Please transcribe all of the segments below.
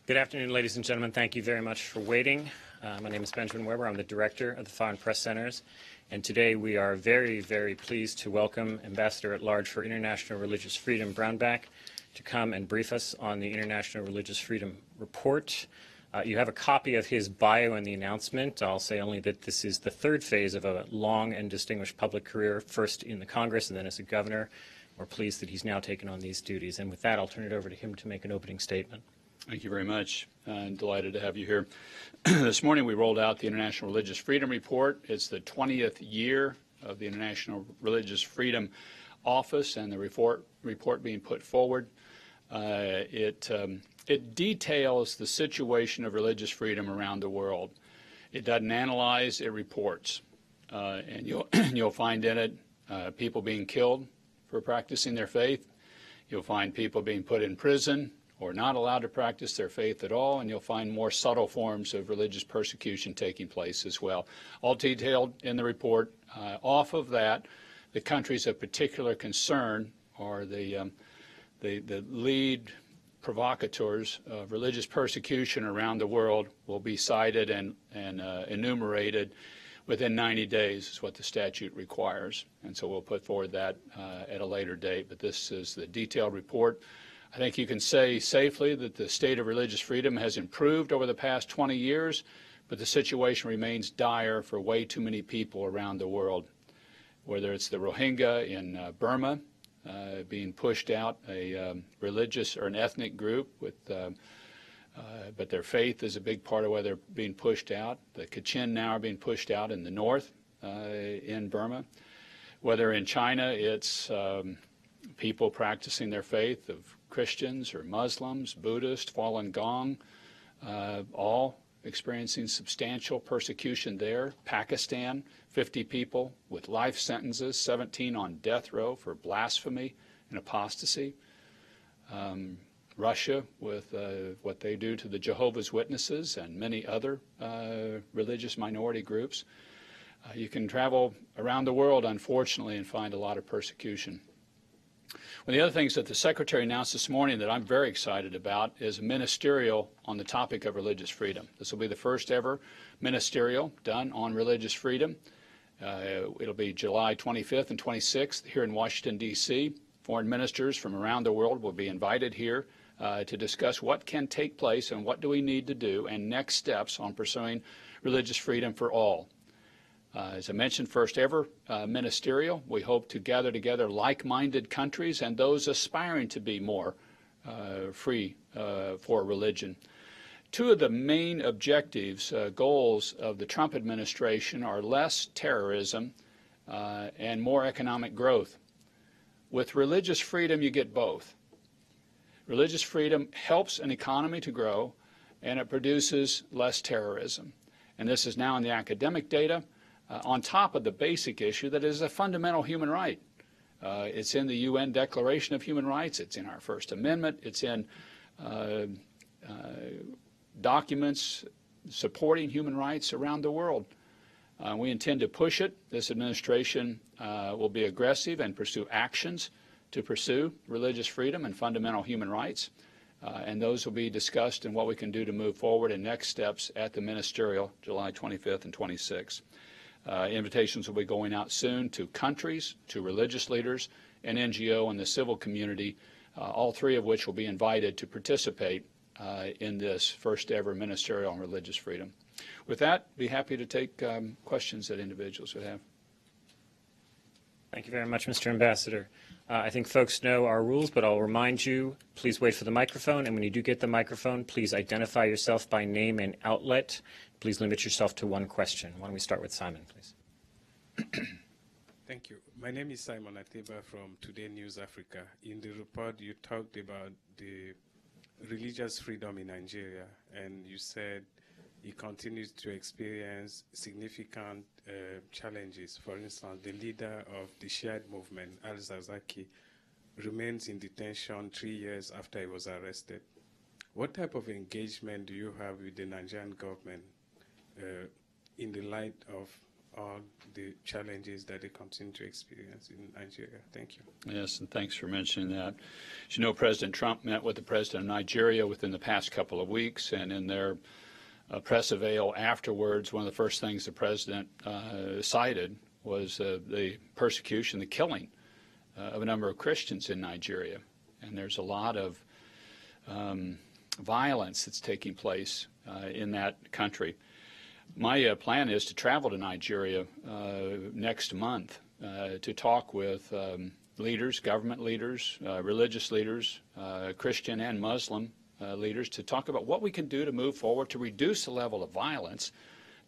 Good afternoon, ladies and gentlemen. Thank you very much for waiting. My name is Benjamin Weber. I'm the director of the Foreign Press Centers. And today we are very, very pleased to welcome Ambassador at Large for International Religious Freedom Brownback to come and brief us on the International Religious Freedom Report. You have a copy of his bio in the announcement. I'll say only that this is the third phase of a long and distinguished public career, first in the Congress and then as a governor. We're pleased that he's now taken on these duties. And with that, I'll turn it over to him to make an opening statement. Thank you very much. I'm delighted to have you here. This morning we rolled out the International Religious Freedom Report. It's the 20th year of the International Religious Freedom Office and the report being put forward. It details the situation of religious freedom around the world. It doesn't analyze, it reports. And you'll find in it people being killed for practicing their faith. You'll find people being put in prison or not allowed to practice their faith at all, and you'll find more subtle forms of religious persecution taking place as well. All detailed in the report. Off of that, the countries of particular concern are the lead provocateurs of religious persecution around the world will be cited and enumerated within 90 days is what the statute requires. And so we'll put forward that at a later date, but this is the detailed report. I think you can say safely that the state of religious freedom has improved over the past 20 years, but the situation remains dire for way too many people around the world, whether it's the Rohingya in Burma being pushed out, a religious or an ethnic group with but their faith is a big part of why they're being pushed out. The Kachin now are being pushed out in the north in Burma. Whether in China it's people practicing their faith of Christians or Muslims, Buddhists, Falun Gong, all experiencing substantial persecution there. Pakistan, 50 people with life sentences, 17 on death row for blasphemy and apostasy. Russia with what they do to the Jehovah's Witnesses and many other religious minority groups. You can travel around the world, unfortunately, and find a lot of persecution. One of the other things that the Secretary announced this morning that I'm very excited about is a ministerial on the topic of religious freedom. This will be the first ever ministerial done on religious freedom. It'll be July 25th and 26th here in Washington, D.C. Foreign ministers from around the world will be invited here to discuss what can take place and what do we need to do and next steps on pursuing religious freedom for all. As I mentioned, first ever ministerial. We hope to gather together like-minded countries and those aspiring to be more free for religion. Two of the main objectives, goals of the Trump administration are less terrorism and more economic growth. With religious freedom, you get both. Religious freedom helps an economy to grow, and it produces less terrorism. And this is now in the academic data. On top of the basic issue that is a fundamental human right. It's in the UN Declaration of Human Rights. It's in our First Amendment. It's in documents supporting human rights around the world. We intend to push it. This administration will be aggressive and pursue actions to pursue religious freedom and fundamental human rights. And those will be discussed and what we can do to move forward in next steps at the ministerial, July 25th and 26th. Invitations will be going out soon to countries, to religious leaders, and NGO and the civil community, all three of which will be invited to participate in this first ever ministerial on religious freedom. With that, be happy to take questions that individuals would have. Thank you very much, Mr. Ambassador. I think folks know our rules, but I'll remind you, please wait for the microphone, and when you do get the microphone, please identify yourself by name and outlet. Please limit yourself to one question. Why don't we start with Simon, please? Thank you. My name is Simon Ateba from Today News Africa. In the report, you talked about the religious freedom in Nigeria, and you said it continues to experience significant challenges. For instance, the leader of the Shiite movement, al-Zakzaky, remains in detention 3 years after he was arrested. What type of engagement do you have with the Nigerian government in the light of all the challenges that they continue to experience in Nigeria? Thank you. Yes, and thanks for mentioning that. As you know, President Trump met with the president of Nigeria within the past couple of weeks, and in their press avail afterwards, one of the first things the president cited was the persecution, the killing of a number of Christians in Nigeria. And there's a lot of violence that's taking place in that country. My plan is to travel to Nigeria next month to talk with leaders, government leaders, religious leaders, Christian and Muslim leaders, to talk about what we can do to move forward to reduce the level of violence,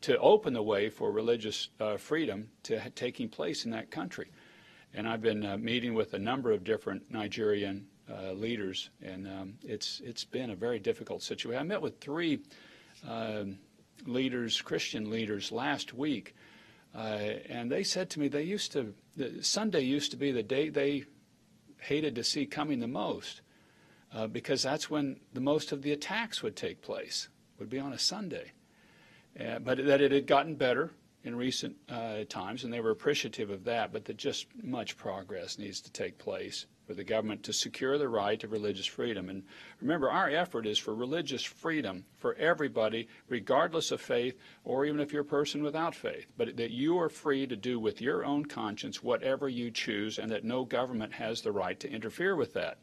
to open the way for religious freedom taking place in that country. And I've been meeting with a number of different Nigerian leaders, and it's been a very difficult situation. I met with three leaders, Christian leaders, last week, and they said to me Sunday used to be the day they hated to see coming the most, because that's when the most of the attacks would take place, would be on a Sunday. But that it had gotten better in recent times, and they were appreciative of that, but that just much progress needs to take place for the government to secure the right to religious freedom. And remember, our effort is for religious freedom for everybody, regardless of faith, or even if you're a person without faith, but that you are free to do with your own conscience whatever you choose, and that no government has the right to interfere with that.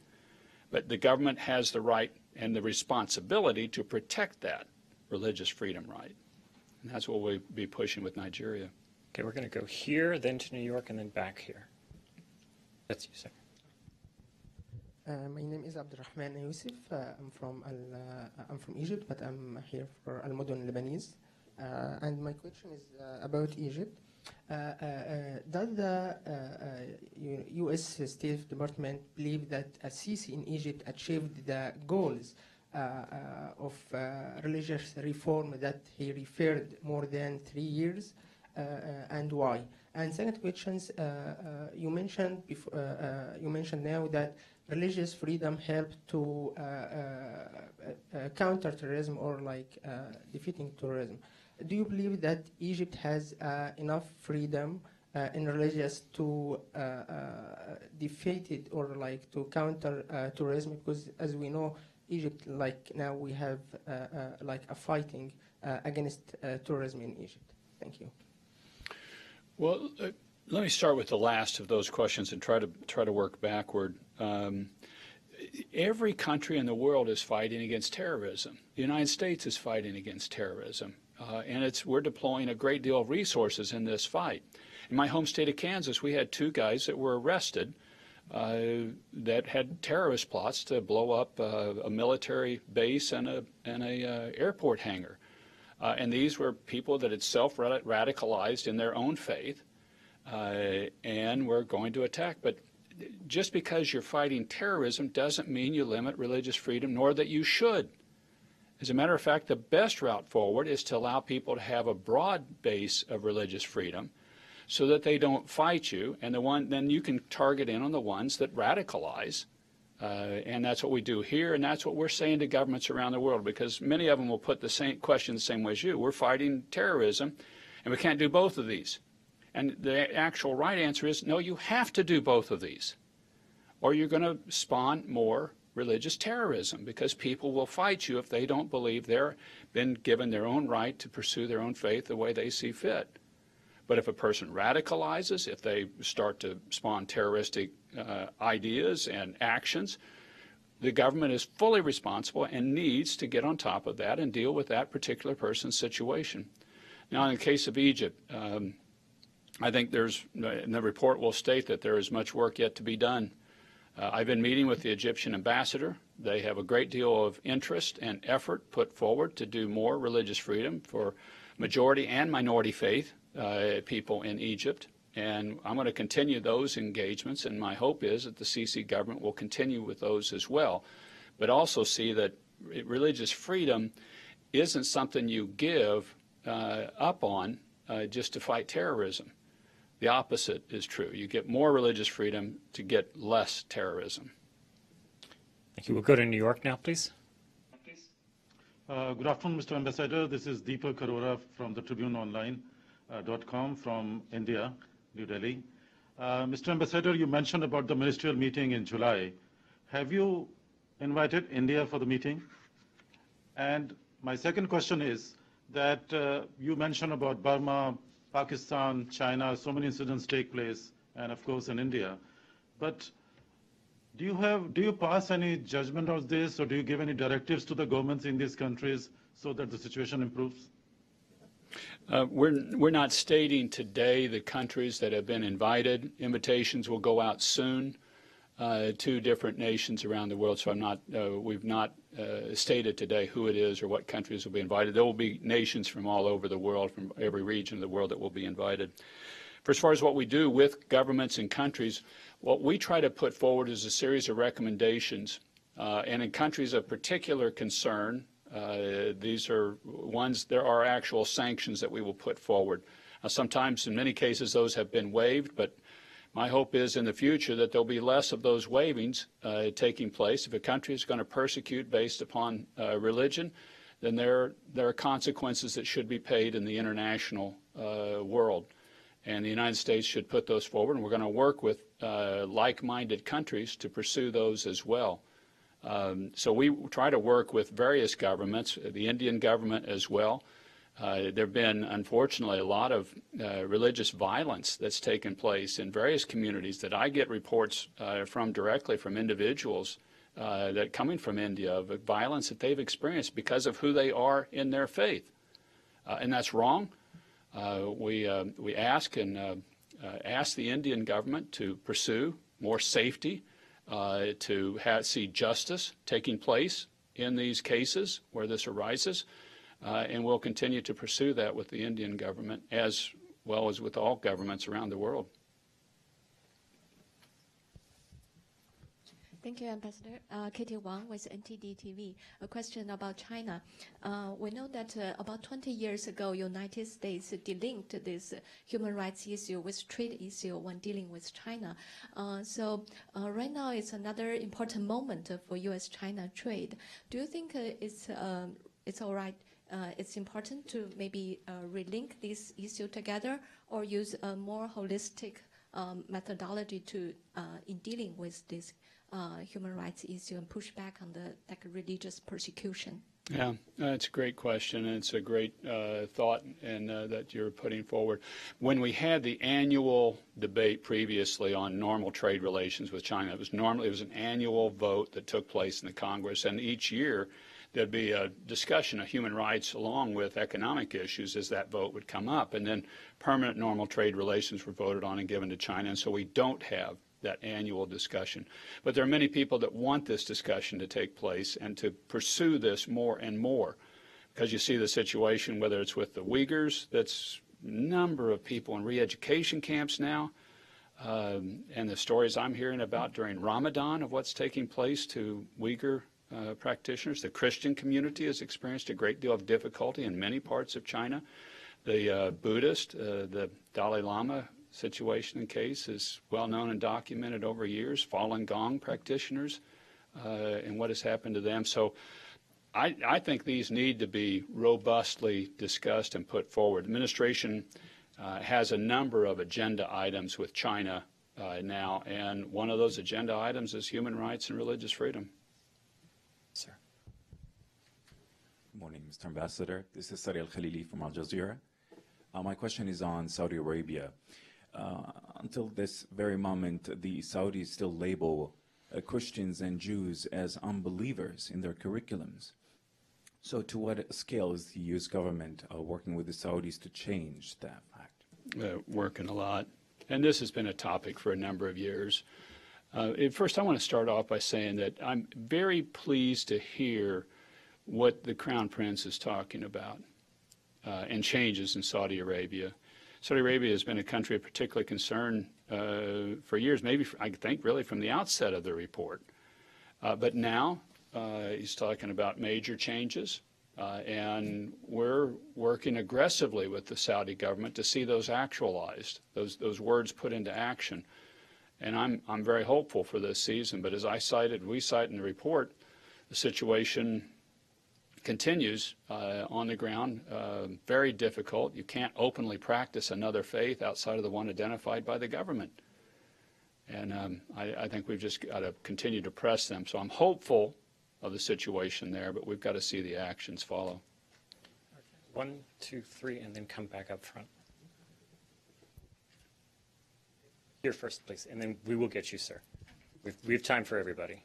But the government has the right and the responsibility to protect that religious freedom right. And that's what we'll be pushing with Nigeria. Okay, we're going to go here, then to New York, and then back here. That's you, sir. My name is Abdurrahman Yusuf. I'm from Egypt, but I'm here for Al Mudun Lebanese. And my question is about Egypt. Does the U.S. State Department believe that Sisi in Egypt achieved the goals of religious reform that he referred more than 3 years, and why? And second question, you mentioned now that religious freedom helped to counter terrorism, or like defeating terrorism. Do you believe that Egypt has enough freedom in religious to defeat it, or like to counter tourism? Because as we know, Egypt, like now we have like a fighting against tourism in Egypt. Thank you. Well, let me start with the last of those questions and try to work backward. Every country in the world is fighting against terrorism. The United States is fighting against terrorism, and we're deploying a great deal of resources in this fight. In my home state of Kansas, we had 2 guys that were arrested that had terrorist plots to blow up a military base and a airport hangar. And these were people that had self-radicalized in their own faith and were going to attack. But just because you're fighting terrorism doesn't mean you limit religious freedom, nor that you should. As a matter of fact, the best route forward is to allow people to have a broad base of religious freedom so that they don't fight you, and then you can target in on the ones that radicalize. And that's what we do here, and that's what we're saying to governments around the world, because many of them will put the same question the same way as you. We're fighting terrorism, and we can't do both of these. And the actual right answer is, no, you have to do both of these, or you're going to spawn more religious terrorism, because people will fight you if they don't believe they're been given their own right to pursue their own faith the way they see fit. But if a person radicalizes, if they start to spawn terroristic ideas and actions, the government is fully responsible and needs to get on top of that and deal with that particular person's situation. Now, in the case of Egypt, I think and the report will state that there is much work yet to be done. I've been meeting with the Egyptian ambassador. They have a great deal of interest and effort put forward to do more religious freedom for majority and minority faith people in Egypt. And I'm going to continue those engagements, and my hope is that the Sisi government will continue with those as well, but also see that religious freedom isn't something you give up on just to fight terrorism. The opposite is true. You get more religious freedom to get less terrorism. Thank you. We'll go to New York now, please. Good afternoon, Mr. Ambassador. This is Deepak Arora from the Tribune Online. .com from India, New Delhi. Mr. Ambassador, you mentioned about the ministerial meeting in July. Have you invited India for the meeting? And my second question is that you mentioned about Burma, Pakistan, China, so many incidents take place, and of course in India. But do you pass any judgment on this, or do you give any directives to the governments in these countries so that the situation improves? We're not stating today the countries that have been invited. Invitations will go out soon to different nations around the world. So we've not stated today who it is or what countries will be invited. There will be nations from all over the world, from every region of the world that will be invited. For as far as what we do with governments and countries, what we try to put forward is a series of recommendations. And in countries of particular concern, these are ones, there are actual sanctions that we will put forward. Sometimes, in many cases, those have been waived, but my hope is in the future that there'll be less of those waivings taking place. If a country is going to persecute based upon religion, then there are consequences that should be paid in the international world. And the United States should put those forward, and we're going to work with like-minded countries to pursue those as well. So we try to work with various governments, the Indian government as well. There have been, unfortunately, a lot of religious violence that's taken place in various communities that I get reports from directly from individuals that coming from India of violence that they've experienced because of who they are in their faith. And that's wrong. We ask the Indian government to pursue more safety, to see justice taking place in these cases where this arises, and we'll continue to pursue that with the Indian government as well as with all governments around the world. Thank you, Ambassador. Katie Wang with NTD TV. A question about China. We know that about 20 years ago, United States delinked this human rights issue with trade issue when dealing with China. So right now, it's another important moment for U.S.-China trade. Do you think it's all right? It's important to maybe relink this issue together, or use a more holistic methodology to in dealing with this human rights issue and push back on the religious persecution? Yeah, that's a great question, and it's a great thought and that you're putting forward. When we had the annual debate previously on normal trade relations with China, it was an annual vote that took place in the Congress, and each year there'd be a discussion of human rights along with economic issues as that vote would come up, and then permanent normal trade relations were voted on and given to China, and so we don't have that annual discussion. But there are many people that want this discussion to take place and to pursue this more and more, because you see the situation, whether it's with the Uyghurs, that's a number of people in re-education camps now, and the stories I'm hearing about during Ramadan of what's taking place to Uyghur practitioners. The Christian community has experienced a great deal of difficulty in many parts of China. The Buddhist, the Dalai Lama situation and case is well known and documented over years, Falun Gong practitioners and what has happened to them. So I think these need to be robustly discussed and put forward. The administration has a number of agenda items with China now, and one of those agenda items is human rights and religious freedom. Sir. Good morning, Mr. Ambassador. This is Sari Al-Khalili from Al Jazeera. My question is on Saudi Arabia. Until this very moment, the Saudis still label Christians and Jews as unbelievers in their curriculums. So to what scale is the U.S. government working with the Saudis to change that fact? Working a lot. And this has been a topic for a number of years. First, I want to start off by saying that I'm very pleased to hear what the Crown Prince is talking about and changes in Saudi Arabia. Saudi Arabia has been a country of particular concern for years, maybe I think really from the outset of the report. But now he's talking about major changes, and we're working aggressively with the Saudi government to see those actualized, those words put into action. And I'm very hopeful for this season. But as we cite in the report, the situation continues on the ground, very difficult. You can't openly practice another faith outside of the one identified by the government. And I think we've just got to continue to press them. So I'm hopeful of the situation there, but we've got to see the actions follow. 1, 2, 3, and then come back up front. Here first, please, and then we will get you, sir. We have time for everybody.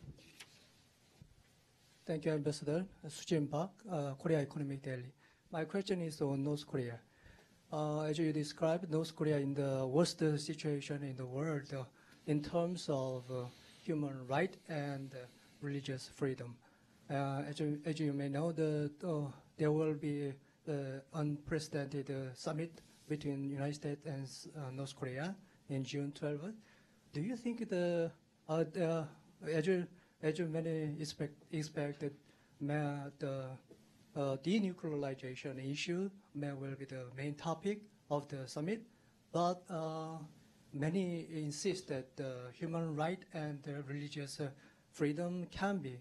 Thank you, Ambassador. Sujin Park, Korea Economic Daily. My question is on North Korea. As you described, North Korea in the worst situation in the world in terms of human rights and religious freedom. As you may know, there will be the unprecedented summit between United States and North Korea in June 12th. Do you think as you many expected, the denuclearization issue will be the main topic of the summit, but many insist that human rights and religious freedom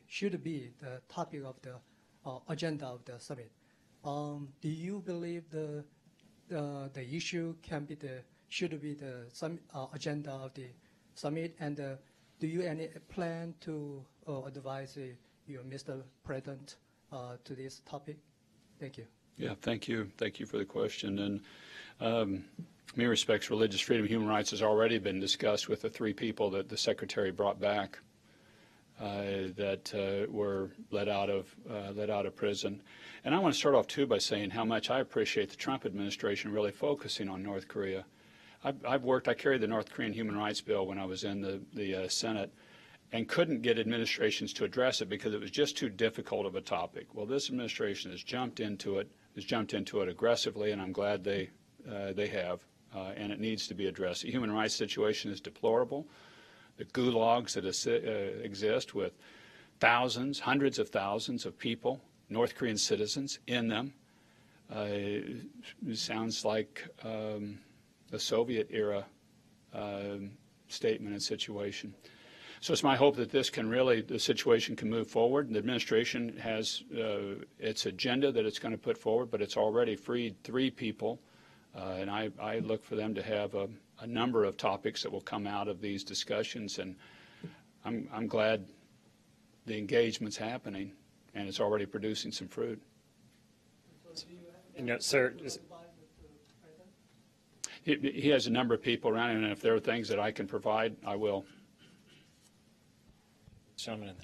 should be the topic of the agenda of the summit. Do you believe the issue should be the agenda of the summit, and do you any plan to advise your Mr. President to this topic? Thank you. Yeah, thank you. Thank you for the question. And in many respects, religious freedom and human rights has already been discussed with the 3 people that the Secretary brought back that were let out of prison. And I want to start off, too, by saying how much I appreciate the Trump administration really focusing on North Korea. I carried the North Korean Human Rights Bill when I was in the Senate and couldn't get administrations to address it because it was just too difficult of a topic. Well, this administration has jumped into it aggressively, and I'm glad they have, and it needs to be addressed. The human rights situation is deplorable. The gulags that exist with thousands, hundreds of thousands of people, North Korean citizens, in them, it sounds like a Soviet-era statement and situation. So it's my hope that the situation can move forward. The administration has its agenda that it's going to put forward, but it's already freed 3 people, and I look for them to have a number of topics that will come out of these discussions, and I'm glad the engagement's happening, and it's already producing some fruit. No, sir. He has a number of people around him, and if there are things that I can provide, I will. Gentlemen.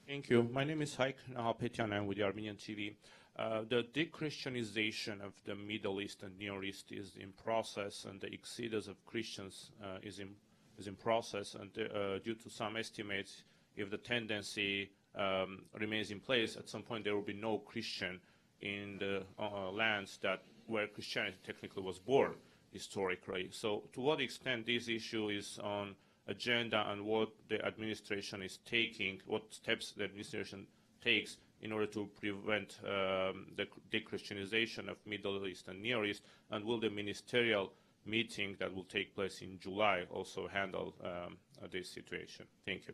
Thank you. My name is Haik Nahapetian. I'm with the Armenian TV. The de-Christianization of the Middle East and Near East is in process, and the exodus of Christians is in process. And due to some estimates, if the tendency remains in place, at some point there will be no Christian in the lands where Christianity technically was born historically. So to what extent this issue is on agenda, and what the administration is taking, what steps the administration takes in order to prevent the de-Christianization of Middle East and Near East, and will the ministerial meeting that will take place in July also handle this situation? Thank you.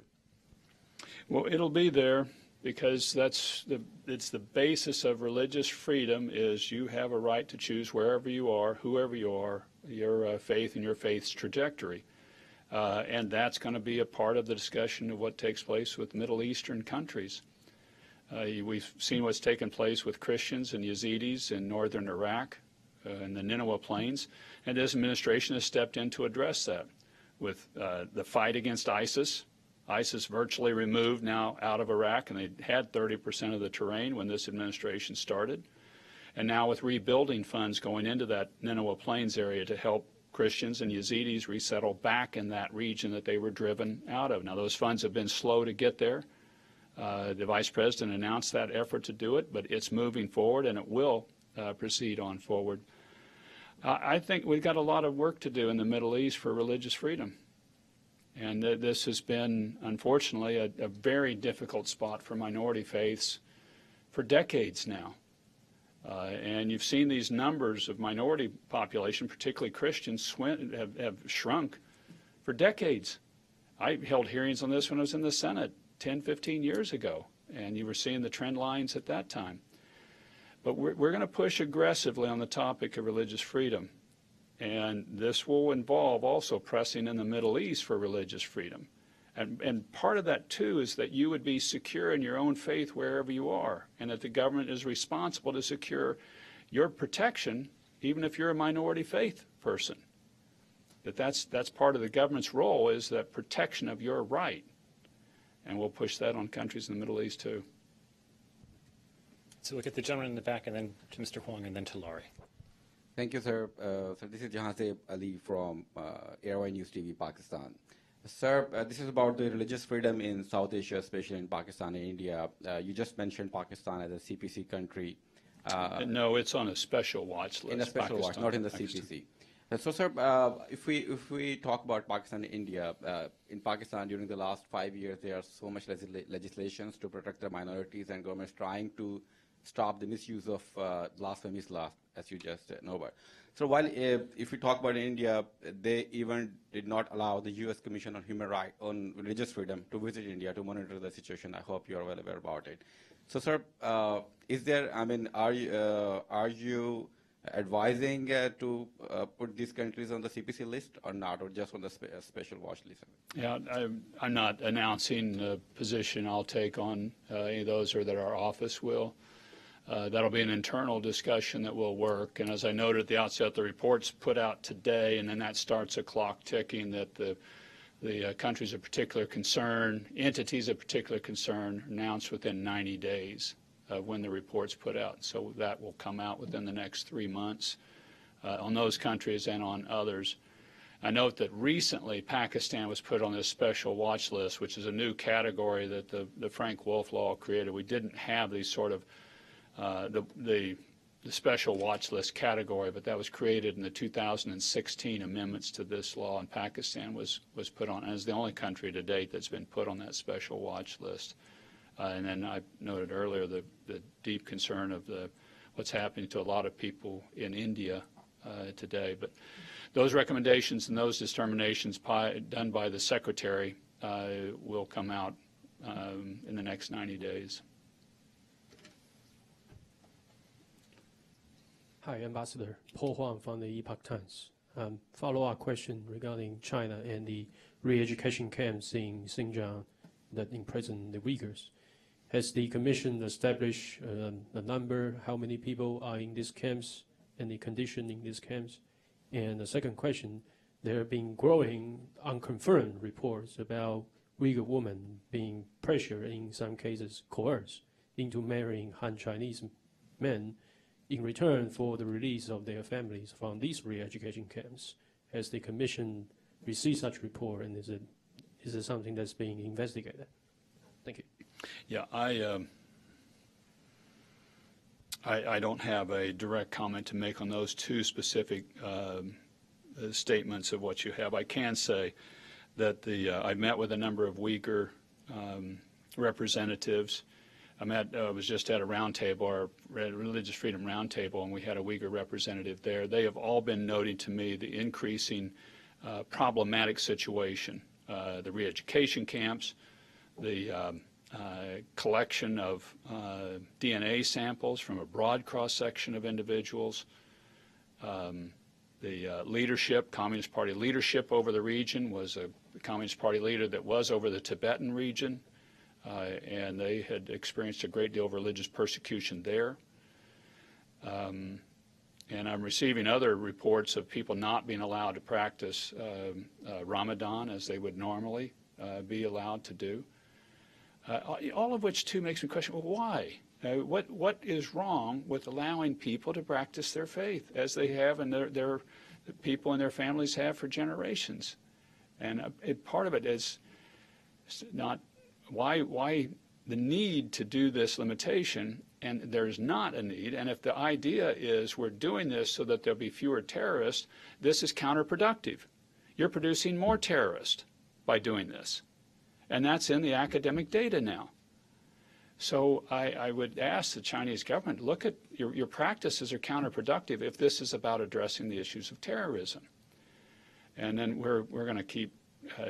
Well, it'll be there because it's the basis of religious freedom is you have a right to choose wherever you are, whoever you are, your faith and your faith's trajectory. And that's going to be a part of the discussion of what takes place with Middle Eastern countries. We've seen what's taken place with Christians and Yazidis in northern Iraq and the Nineveh Plains, and this administration has stepped in to address that with the fight against ISIS. ISIS virtually removed now out of Iraq, and they had 30% of the terrain when this administration started. And now with rebuilding funds going into that Nineveh Plains area to help Christians and Yazidis resettle back in that region that they were driven out of. Now, those funds have been slow to get there. The Vice President announced that effort to do it, but it's moving forward, and it will proceed on forward. I think we've got a lot of work to do in the Middle East for religious freedom. And this has been, unfortunately, a very difficult spot for minority faiths for decades now. And you've seen these numbers of minority population, particularly Christians, have shrunk for decades. I held hearings on this when I was in the Senate 10, 15 years ago, and you were seeing the trend lines at that time. But we're going to push aggressively on the topic of religious freedom. And this will involve also pressing in the Middle East for religious freedom. And part of that, too, is that you would be secure in your own faith wherever you are, and that the government is responsible to secure your protection, even if you're a minority faith person. That's part of the government's role, is that protection of your right. And we'll push that on countries in the Middle East, too. So we'll get the gentleman in the back, and then to Mr. Huang, and then to Laurie. Thank you, sir. So this is Jahanzeb Ali from Airway News TV, Pakistan. Sir, this is about the religious freedom in South Asia, especially in Pakistan and India. You just mentioned Pakistan as a CPC country. No, it's on a special watch list. In a special watch, not in the CPC. So, sir, if we talk about Pakistan and India, in Pakistan during the last 5 years, there are so much legislations to protect the minorities, and governments trying to stop the misuse of blasphemous laws, as you just know about. So while if we talk about India, they even did not allow the U.S. Commission on Human Rights on Religious Freedom to visit India to monitor the situation. I hope you are well aware about it. So, sir, is there? I mean, are you advising to put these countries on the CPC list or not, or just on the special watch list? Yeah, I'm not announcing the position I'll take on any of those, or that our office will. That'll be an internal discussion that will work. And as I noted at the outset, the report's put out today, and then that starts a clock ticking that the countries of particular concern, entities of particular concern, announced within 90 days of when the report's put out. So that will come out within the next 3 months on those countries and on others. I note that recently Pakistan was put on this special watch list, which is a new category that the Frank Wolf Law created. We didn't have these sort of the special watch list category, but that was created in the 2016 amendments to this law, and Pakistan was put on as the only country to date that's been put on that special watch list. And then I noted earlier the deep concern of what's happening to a lot of people in India today. But those recommendations and those determinations done by the Secretary will come out in the next 90 days. Hi, Ambassador. Paul Huang from the Epoch Times. Follow-up question regarding China and the re-education camps in Xinjiang that imprison the Uyghurs. Has the Commission established a number, how many people are in these camps, and the condition in these camps? And the second question, there have been growing unconfirmed reports about Uyghur women being pressured, in some cases coerced, into marrying Han Chinese men in return for the release of their families from these re-education camps. Has the Commission received such report, and is it something that's being investigated? Thank you. Yeah, I don't have a direct comment to make on those two specific statements of what you have. I can say that I met with a number of Uyghur representatives. I was just at a roundtable, our Religious Freedom Roundtable, and we had a Uyghur representative there. They have all been noting to me the increasing problematic situation, the re-education camps, the collection of DNA samples from a broad cross-section of individuals, the leadership, Communist Party leadership over the region was a Communist Party leader that was over the Tibetan region. And they had experienced a great deal of religious persecution there. And I'm receiving other reports of people not being allowed to practice Ramadan as they would normally be allowed to do. All of which, too, makes me question, well, why? What is wrong with allowing people to practice their faith as they have and their people and their families have for generations? And part of it is not why the need to do this limitation, and there's not a need, and if the idea is we're doing this so that there'll be fewer terrorists, this is counterproductive. You're producing more terrorists by doing this, and that's in the academic data now. So I would ask the Chinese government, look at your practices are counterproductive if this is about addressing the issues of terrorism. And then we're going to keep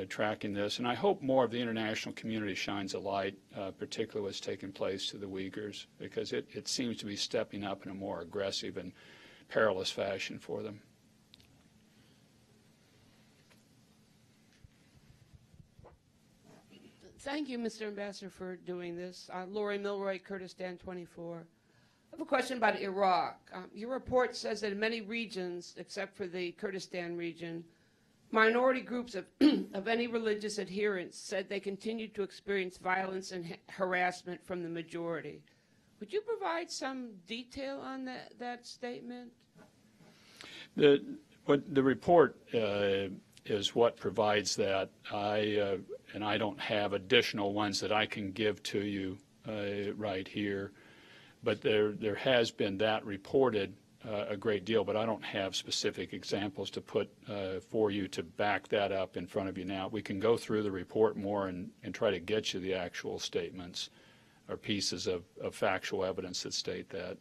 tracking this, and I hope more of the international community shines a light, particularly what's taking place to the Uyghurs, because it seems to be stepping up in a more aggressive and perilous fashion for them. Thank you, Mr. Ambassador, for doing this. Lori Milroy, Kurdistan 24. I have a question about Iraq. Your report says that in many regions, except for the Kurdistan region, minority groups of any religious adherence said they continued to experience violence and harassment from the majority. Would you provide some detail on that statement? The report is what provides that. And I don't have additional ones that I can give to you right here, but there has been that reported a great deal, but I don't have specific examples to put for you to back that up in front of you now. We can go through the report more and try to get you the actual statements or pieces of factual evidence that state that.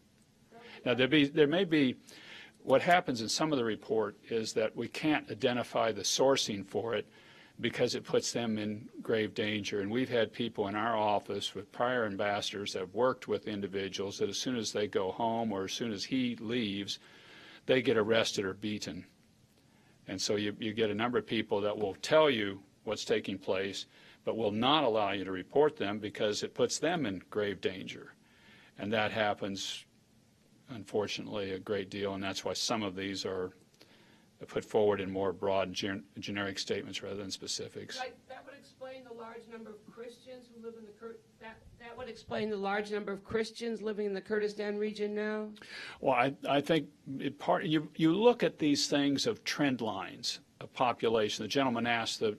Now, there may be, what happens in some of the report is that we can't identify the sourcing for it because it puts them in grave danger. And we've had people in our office with prior ambassadors that have worked with individuals that as soon as they go home or as soon as he leaves, they get arrested or beaten. And so you get a number of people that will tell you what's taking place, but will not allow you to report them because it puts them in grave danger. And that happens, unfortunately, a great deal, and that's why some of these are put forward in more broad and generic statements rather than specifics. That would explain the large number of Christians who live in that would explain the large number of Christians living in the Kurdistan region now? Well, I think you look at these things of trend lines of population. The gentleman asked the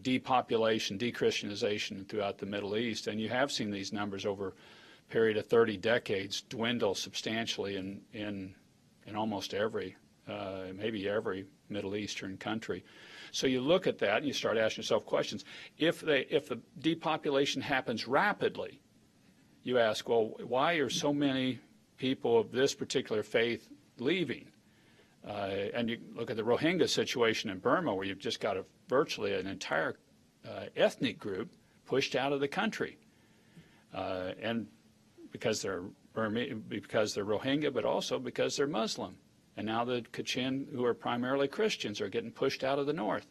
depopulation, de-Christianization throughout the Middle East, and you have seen these numbers over a period of 30 decades dwindle substantially in almost every maybe every Middle Eastern country. So you look at that and you start asking yourself questions. If the depopulation happens rapidly, you ask, well, why are so many people of this particular faith leaving? And you look at the Rohingya situation in Burma, where you've just got virtually an entire ethnic group pushed out of the country, and because they're Rohingya, but also because they're Muslim. And now the Kachin, who are primarily Christians, are getting pushed out of the north.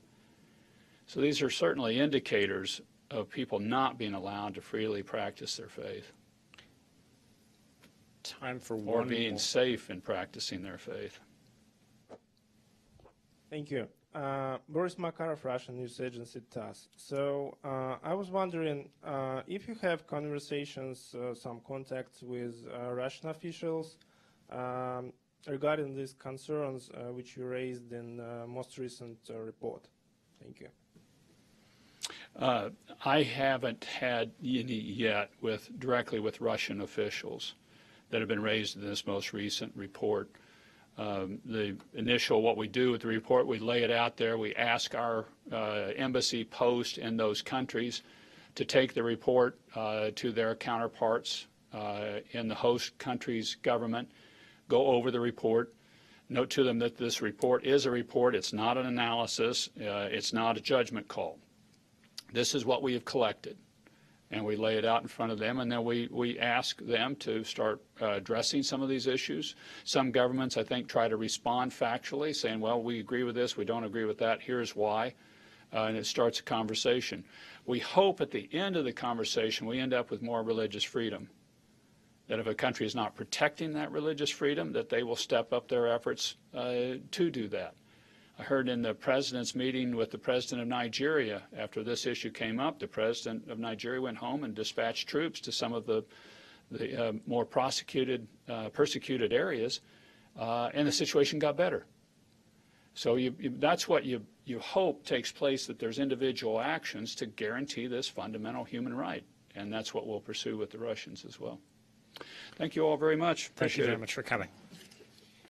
So these are certainly indicators of people not being allowed to freely practice their faith. Time for or one being more. safe in practicing their faith. Thank you. Boris Makarov, Russian news agency TASS. So I was wondering if you have conversations, some contacts with Russian officials regarding these concerns which you raised in the most recent report. Thank you. I haven't had any yet directly with Russian officials that have been raised in this most recent report. The initial, what we do with the report, we lay it out there. We ask our embassy post in those countries to take the report to their counterparts in the host country's government, go over the report, note to them that this report is a report. It's not an analysis. It's not a judgment call. This is what we have collected. And we lay it out in front of them, and then we ask them to start addressing some of these issues. Some governments, I think, try to respond factually, saying, well, we agree with this, we don't agree with that, here's why, and it starts a conversation. We hope at the end of the conversation we end up with more religious freedom, that if a country is not protecting that religious freedom, that they will step up their efforts to do that. I heard in the president's meeting with the president of Nigeria, after this issue came up, the president of Nigeria went home and dispatched troops to some of the more persecuted areas, and the situation got better. So that's what you hope takes place, that there's individual actions to guarantee this fundamental human right, and that's what we'll pursue with the Russians as well. Thank you all very much. Thank you Appreciate very it. much for coming.